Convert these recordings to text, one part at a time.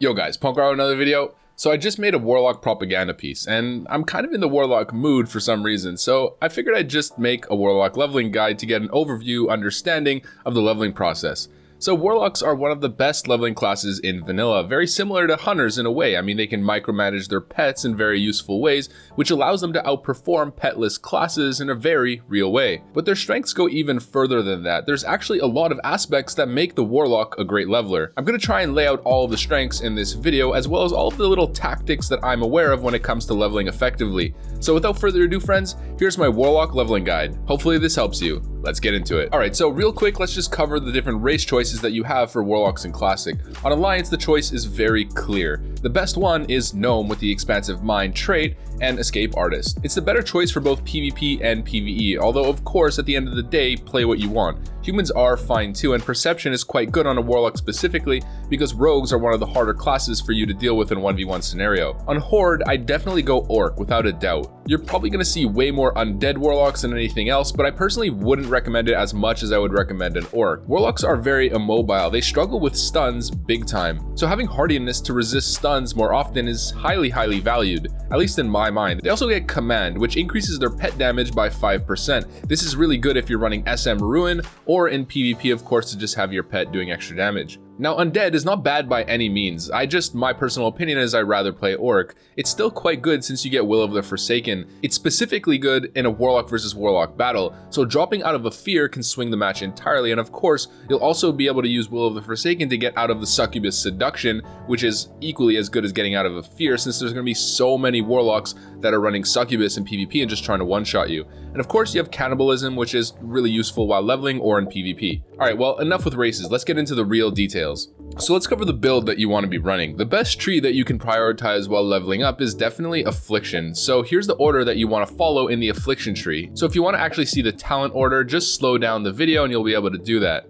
Yo guys, Punkrat with another video. So I just made a Warlock propaganda piece, and I'm kind of in the Warlock mood for some reason, so I figured I'd just make a Warlock leveling guide to get an overview understanding of the leveling process. So Warlocks are one of the best leveling classes in vanilla, very similar to Hunters in a way. I mean, they can micromanage their pets in very useful ways, which allows them to outperform petless classes in a very real way. But their strengths go even further than that. There's actually a lot of aspects that make the Warlock a great leveler. I'm going to try and lay out all of the strengths in this video, as well as all of the little tactics that I'm aware of when it comes to leveling effectively. So without further ado, friends, here's my Warlock leveling guide. Hopefully this helps you. Let's get into it. Alright, so real quick, let's just cover the different race choices that you have for Warlocks in Classic. On Alliance, the choice is very clear. The best one is Gnome with the Expansive Mind trait and Escape Artist. It's the better choice for both PvP and PvE, although of course at the end of the day, play what you want. Humans are fine too, and Perception is quite good on a Warlock specifically because Rogues are one of the harder classes for you to deal with in 1v1 scenario. On Horde, I'd definitely go Orc without a doubt. You're probably going to see way more undead Warlocks than anything else, but I personally wouldn't recommend it as much as I would recommend an Orc. Warlocks are very immobile, they struggle with stuns big time, so having hardiness to resist stuns more often is highly valued, at least in my mind. They also get Command, which increases their pet damage by 5%. This is really good if you're running SM Ruin, or in PvP of course to just have your pet doing extra damage. Now Undead is not bad by any means, my personal opinion is I'd rather play Orc. It's still quite good since you get Will of the Forsaken. It's specifically good in a Warlock versus Warlock battle, so dropping out of a Fear can swing the match entirely, and of course you'll also be able to use Will of the Forsaken to get out of the Succubus Seduction, which is equally as good as getting out of a Fear since there's going to be so many Warlocks that are running Succubus in PvP and just trying to one-shot you. And of course you have Cannibalism, which is really useful while leveling or in PvP. Alright, well enough with races, let's get into the real details. So let's cover the build that you want to be running. The best tree that you can prioritize while leveling up is definitely Affliction. So here's the order that you want to follow in the Affliction tree. So if you want to actually see the talent order, just slow down the video and you'll be able to do that.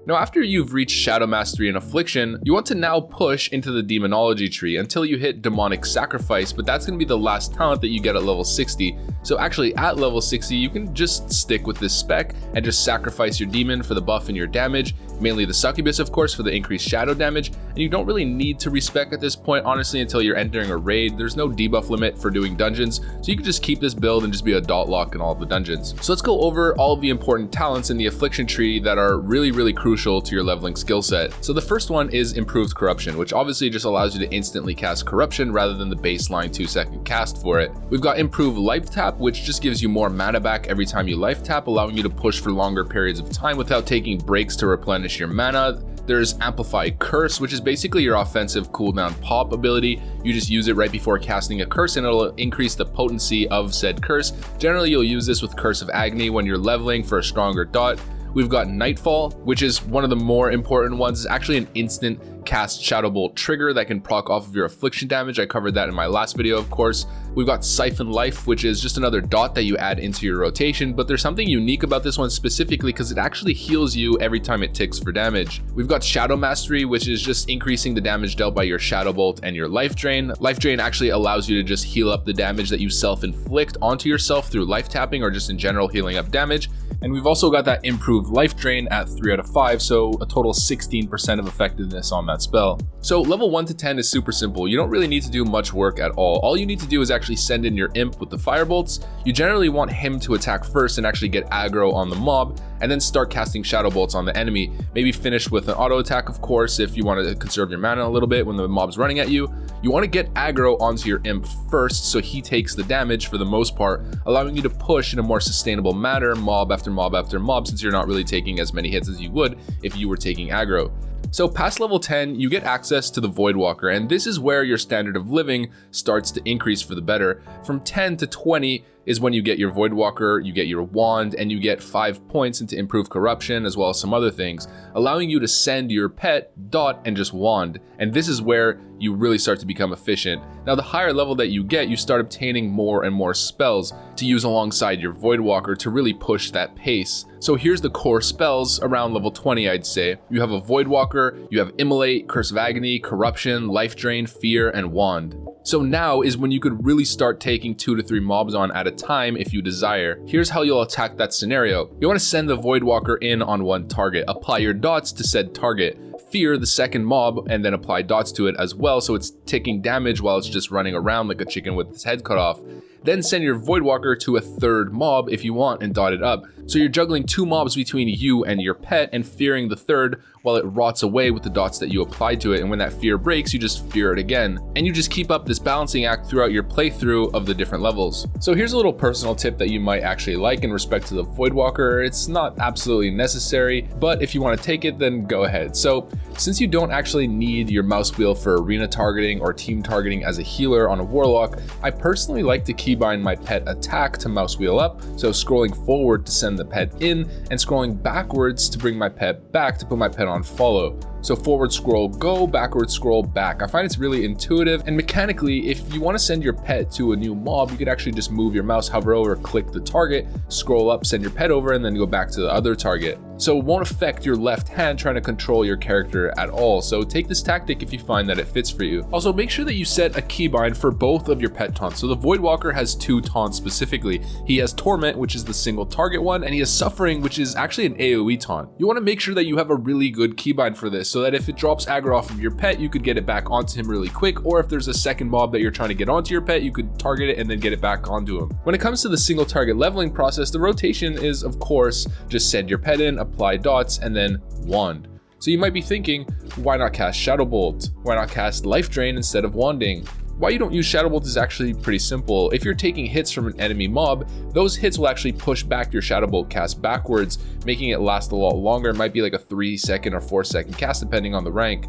Now after you've reached Shadow Mastery and Affliction, you want to now push into the Demonology tree until you hit Demonic Sacrifice, but that's going to be the last talent that you get at level 60. So actually at level 60, you can just stick with this spec and just sacrifice your demon for the buff and your damage, mainly the Succubus of course for the increased shadow damage, and you don't really need to respec at this point honestly until you're entering a raid. There's no debuff limit for doing dungeons, so you can just keep this build and just be a dot lock in all of the dungeons. So let's go over all of the important talents in the Affliction tree that are really crucial to your leveling skill set. So the first one is Improved Corruption, which obviously just allows you to instantly cast Corruption rather than the baseline 2-second cast for it. We've got Improved Life Tap, which just gives you more mana back every time you life tap, allowing you to push for longer periods of time without taking breaks to replenish your mana. There's Amplified Curse, which is basically your offensive cooldown pop ability. You just use it right before casting a curse and it'll increase the potency of said curse. Generally you'll use this with Curse of Agony when you're leveling for a stronger dot. We've got Nightfall, which is one of the more important ones. It's actually an instant cast Shadow Bolt trigger that can proc off of your Affliction damage. I covered that in my last video, of course. We've got Siphon Life, which is just another dot that you add into your rotation, but there's something unique about this one specifically because it actually heals you every time it ticks for damage. We've got Shadow Mastery, which is just increasing the damage dealt by your Shadow Bolt and your Life Drain. Life Drain actually allows you to just heal up the damage that you self-inflict onto yourself through life tapping or just in general healing up damage. And we've also got that Improved Life Drain at 3 out of 5, so a total 16% of effectiveness on that spell. So level 1 to 10 is super simple. You don't really need to do much work at all. All you need to do is actually send in your imp with the firebolts. You generally want him to attack first and actually get aggro on the mob, and then start casting shadow bolts on the enemy. Maybe finish with an auto attack of course if you want to conserve your mana a little bit when the mob's running at you. You want to get aggro onto your imp first so he takes the damage for the most part, allowing you to push in a more sustainable manner mob after mob after mob, since you're not really taking as many hits as you would if you were taking aggro. So past level 10, you get access to the Voidwalker, and this is where your standard of living starts to increase for the better. From 10 to 20 is when you get your Voidwalker, you get your wand, and you get 5 points into Improved Corruption as well as some other things, allowing you to send your pet, dot, and just wand. And this is where you really start to become efficient. Now the higher level that you get, you start obtaining more and more spells to use alongside your Voidwalker to really push that pace. So here's the core spells around level 20, I'd say. You have a Voidwalker, you have Immolate, Curse of Agony, Corruption, Life Drain, Fear, and Wand. So now is when you could really start taking 2 to 3 mobs on at a time if you desire. Here's how you'll attack that scenario. You want to send the Voidwalker in on one target, apply your dots to said target, fear the second mob, and then apply dots to it as well so it's taking damage while it's just running around like a chicken with its head cut off. Then send your Voidwalker to a third mob if you want and dot it up. So you're juggling 2 mobs between you and your pet and fearing the third while it rots away with the dots that you applied to it, and when that fear breaks, you just fear it again. And you just keep up this balancing act throughout your playthrough of the different levels. So here's a little personal tip that you might actually like in respect to the Voidwalker. It's not absolutely necessary, but if you want to take it, then go ahead. So since you don't actually need your mouse wheel for arena targeting or team targeting as a healer on a Warlock, I personally like to keybind my pet attack to mouse wheel up, so scrolling forward to send the pet in and scrolling backwards to bring my pet back to put my pet on follow. So forward scroll go, backward scroll back. I find it's really intuitive, and mechanically, if you want to send your pet to a new mob, you could actually just move your mouse, hover over, click the target, scroll up, send your pet over, and then go back to the other target. So it won't affect your left hand trying to control your character at all. So take this tactic if you find that it fits for you. Also, make sure that you set a keybind for both of your pet taunts. So the Voidwalker has 2 taunts specifically. He has Torment, which is the single target one, and he has Suffering, which is actually an AoE taunt. You want to make sure that you have a really good keybind for this, so that if it drops aggro off of your pet, you could get it back onto him really quick, or if there's a second mob that you're trying to get onto your pet, you could target it and then get it back onto him. When it comes to the single target leveling process, the rotation is, of course, just send your pet in, apply dots, and then wand. So you might be thinking, why not cast Shadow Bolt? Why not cast Life Drain instead of wanding? Why you don't use Shadow Bolt is actually pretty simple. If you're taking hits from an enemy mob, those hits will actually push back your Shadow Bolt cast backwards, making it last a lot longer. It might be like a 3-second or 4-second cast depending on the rank.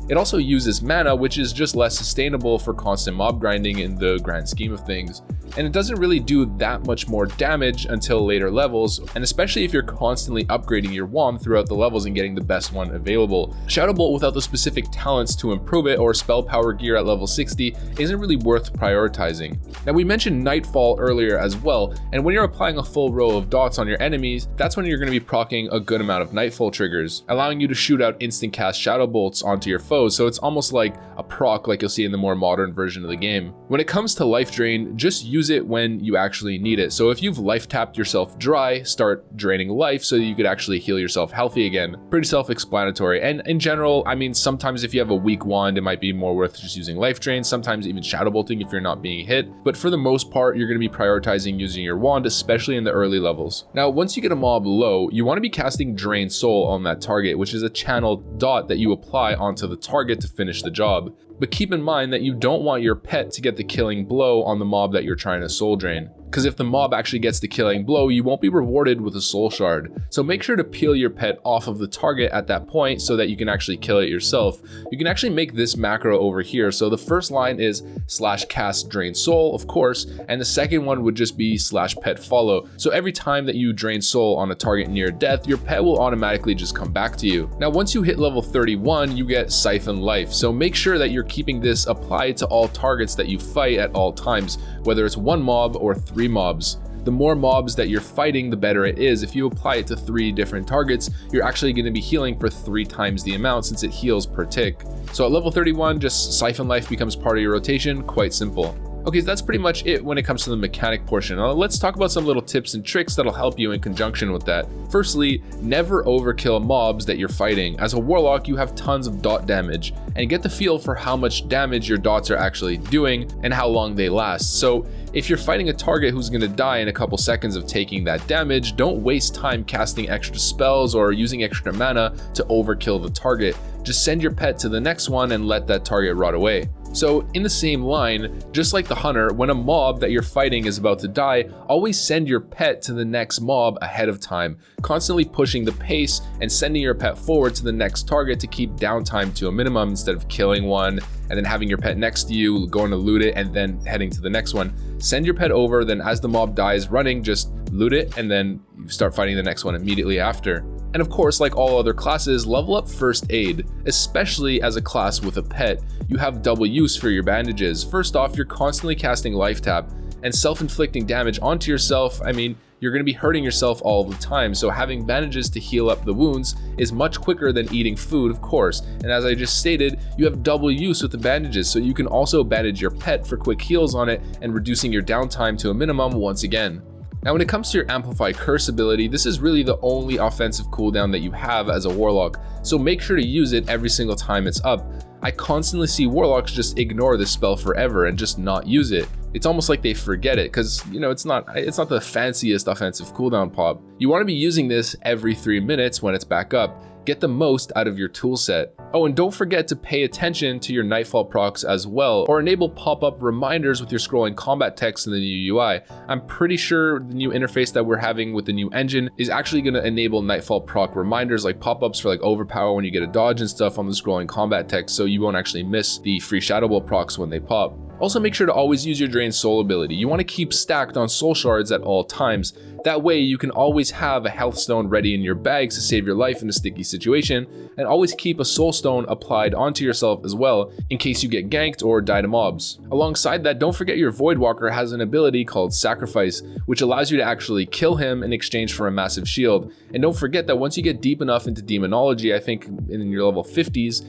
It also uses mana, which is just less sustainable for constant mob grinding in the grand scheme of things. And it doesn't really do that much more damage until later levels, and especially if you're constantly upgrading your wand throughout the levels and getting the best one available. Shadow Bolt without the specific talents to improve it or spell power gear at level 60 isn't really worth prioritizing. Now we mentioned Nightfall earlier as well, and when you're applying a full row of dots on your enemies, that's when you're going to be proccing a good amount of Nightfall triggers, allowing you to shoot out instant cast Shadow Bolts onto your foes, so it's almost like a proc like you'll see in the more modern version of the game. When it comes to Life Drain, just use it when you actually need it. So if you've life tapped yourself dry, start draining life so that you could actually heal yourself healthy again. Pretty self-explanatory. And in general, I mean, sometimes if you have a weak wand, it might be more worth just using Life Drain, sometimes even Shadow Bolting if you're not being hit. But for the most part, you're going to be prioritizing using your wand, especially in the early levels. Now, once you get a mob low, you want to be casting Drain Soul on that target, which is a channeled dot that you apply onto the target to finish the job. But keep in mind that you don't want your pet to get the killing blow on the mob that you're trying to soul drain. Because if the mob actually gets the killing blow, you won't be rewarded with a soul shard. So make sure to peel your pet off of the target at that point so that you can actually kill it yourself. You can actually make this macro over here. So the first line is /cast drain soul, of course, and the second one would just be /pet follow. So every time that you drain soul on a target near death, your pet will automatically just come back to you. Now, once you hit level 31, you get Siphon Life. So make sure that you're keeping this applied to all targets that you fight at all times, whether it's 1 mob or 3 mobs. The more mobs that you're fighting, the better it is. If you apply it to 3 different targets, you're actually going to be healing for 3 times the amount since it heals per tick. So at level 31, just Siphon Life becomes part of your rotation. Quite simple. Okay, so that's pretty much it when it comes to the mechanic portion. Now let's talk about some little tips and tricks that'll help you in conjunction with that. Firstly, never overkill mobs that you're fighting. As a Warlock, you have tons of dot damage, and get the feel for how much damage your dots are actually doing and how long they last. So if you're fighting a target who's going to die in a couple seconds of taking that damage, don't waste time casting extra spells or using extra mana to overkill the target. Just send your pet to the next one and let that target rot away. So in the same line, just like the hunter, when a mob that you're fighting is about to die, always send your pet to the next mob ahead of time, constantly pushing the pace and sending your pet forward to the next target to keep downtime to a minimum instead of killing one and then having your pet next to you, going to loot it, and then heading to the next one. Send your pet over, then as the mob dies running, just loot it, and then you start fighting the next one immediately after. And of course, like all other classes, level up first aid, especially as a class with a pet. You have double use for your bandages. First off, you're constantly casting life tap and self-inflicting damage onto yourself. I mean, you're going to be hurting yourself all the time. So having bandages to heal up the wounds is much quicker than eating food, of course. And as I just stated, you have double use with the bandages, so you can also bandage your pet for quick heals on it and reducing your downtime to a minimum once again. Now when it comes to your Amplify Curse ability, this is really the only offensive cooldown that you have as a Warlock, so make sure to use it every single time it's up. I constantly see Warlocks just ignore this spell forever and just not use it. It's almost like they forget it because, you know, it's not the fanciest offensive cooldown pop. You want to be using this every 3 minutes when it's back up. Get the most out of your toolset. Oh, and don't forget to pay attention to your Nightfall procs as well, or enable pop-up reminders with your scrolling combat text in the new UI. I'm pretty sure the new interface that we're having with the new engine is actually going to enable Nightfall proc reminders, like pop-ups for like overpower when you get a dodge and stuff on the scrolling combat text, so you won't actually miss the free Shadow Ball procs when they pop. Also make sure to always use your Drain Soul ability. You want to keep stacked on soul shards at all times. That way you can always have a health stone ready in your bags to save your life in a sticky situation, and always keep a soul stone applied onto yourself as well in case you get ganked or die to mobs. Alongside that, don't forget your Voidwalker has an ability called Sacrifice, which allows you to actually kill him in exchange for a massive shield. And don't forget that once you get deep enough into Demonology, I think in your level 50s,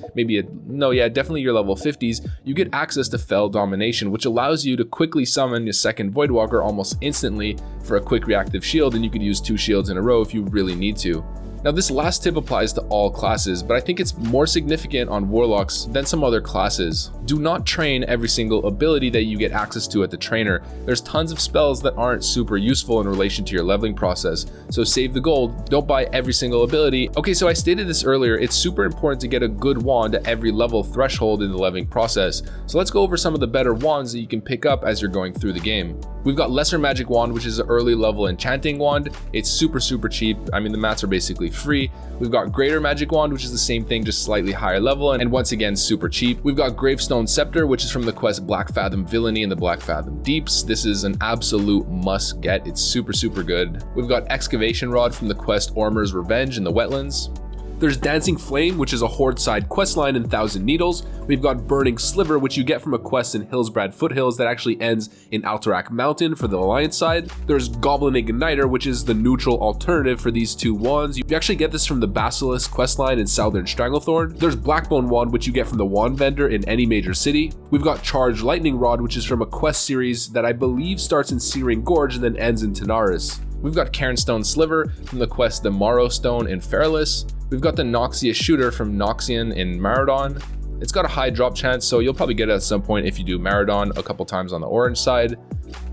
definitely your level 50s, you get access to Fell Domination, which allows you to quickly summon your second Voidwalker almost instantly for a quick reactive shield, and you could use 2 shields in a row if you really need to. Now this last tip applies to all classes, but I think it's more significant on Warlocks than some other classes. Do not train every single ability that you get access to at the trainer. There's tons of spells that aren't super useful in relation to your leveling process, so save the gold, don't buy every single ability. Okay, so I stated this earlier, it's super important to get a good wand at every level threshold in the leveling process. So let's go over some of the better wands that you can pick up as you're going through the game. We've got Lesser Magic Wand, which is an early level enchanting wand. It's super cheap. I mean, the mats are basically free. We've got Greater Magic Wand, which is the same thing, just slightly higher level, and once again, super cheap. We've got Gravestone Scepter, which is from the quest Black Fathom Villainy in the Black Fathom Deeps. This is an absolute must get. It's super good. We've got Excavation Rod from the quest Ormer's Revenge in the Wetlands. There's Dancing Flame, which is a horde side questline in Thousand Needles. We've got Burning Sliver, which you get from a quest in Hillsbrad Foothills that actually ends in Alterac Mountain for the Alliance side. There's Goblin Igniter, which is the neutral alternative for these 2 wands. You actually get this from the Basilisk questline in Southern Stranglethorn. There's Blackbone Wand, which you get from the Wand Vendor in any major city. We've got Charged Lightning Rod, which is from a quest series that I believe starts in Searing Gorge and then ends in Tanaris. We've got Cairnstone Sliver from the quest The Morrow Stone in Fairless. We've got the Noxia Shooter from Noxian in Maradon. It's got a high drop chance, so you'll probably get it at some point if you do Maradon a couple times on the orange side.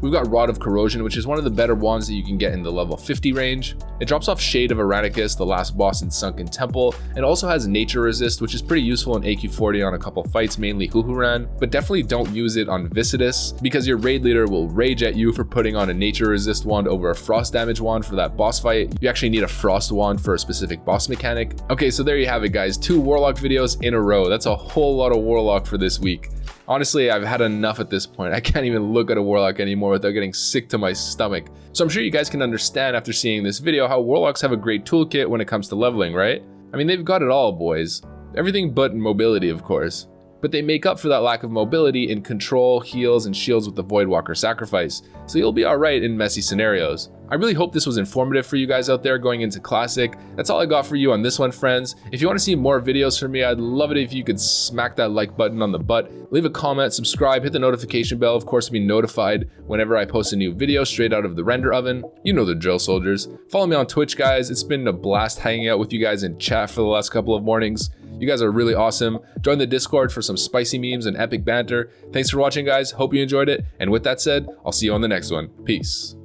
We've got Rod of Corrosion, which is one of the better wands that you can get in the level 50 range. It drops off Shade of Aranicus, the last boss in Sunken Temple, and also has Nature Resist, which is pretty useful in AQ40 on a couple fights, mainly Huhuran, but definitely don't use it on Visitus, because your raid leader will rage at you for putting on a Nature Resist wand over a Frost Damage wand for that boss fight. You actually need a Frost wand for a specific boss mechanic. Okay, so there you have it guys, 2 Warlock videos in a row. That's a whole lot of Warlock for this week. Honestly, I've had enough at this point. I can't even look at a Warlock anymore without getting sick to my stomach. So I'm sure you guys can understand after seeing this video how Warlocks have a great toolkit when it comes to leveling, right? I mean, they've got it all, boys. Everything but mobility, of course. But they make up for that lack of mobility in control, heals, and shields with the Voidwalker Sacrifice, so you'll be alright in messy scenarios. I really hope this was informative for you guys out there going into Classic. That's all I got for you on this one, friends. If you want to see more videos from me, I'd love it if you could smack that like button on the butt, leave a comment, subscribe, hit the notification bell, of course, to be notified whenever I post a new video straight out of the render oven. You know the drill, soldiers. Follow me on Twitch, guys. It's been a blast hanging out with you guys in chat for the last couple of mornings. You guys are really awesome. Join the Discord for some spicy memes and epic banter. Thanks for watching, guys. Hope you enjoyed it. And with that said, I'll see you on the next one. Peace.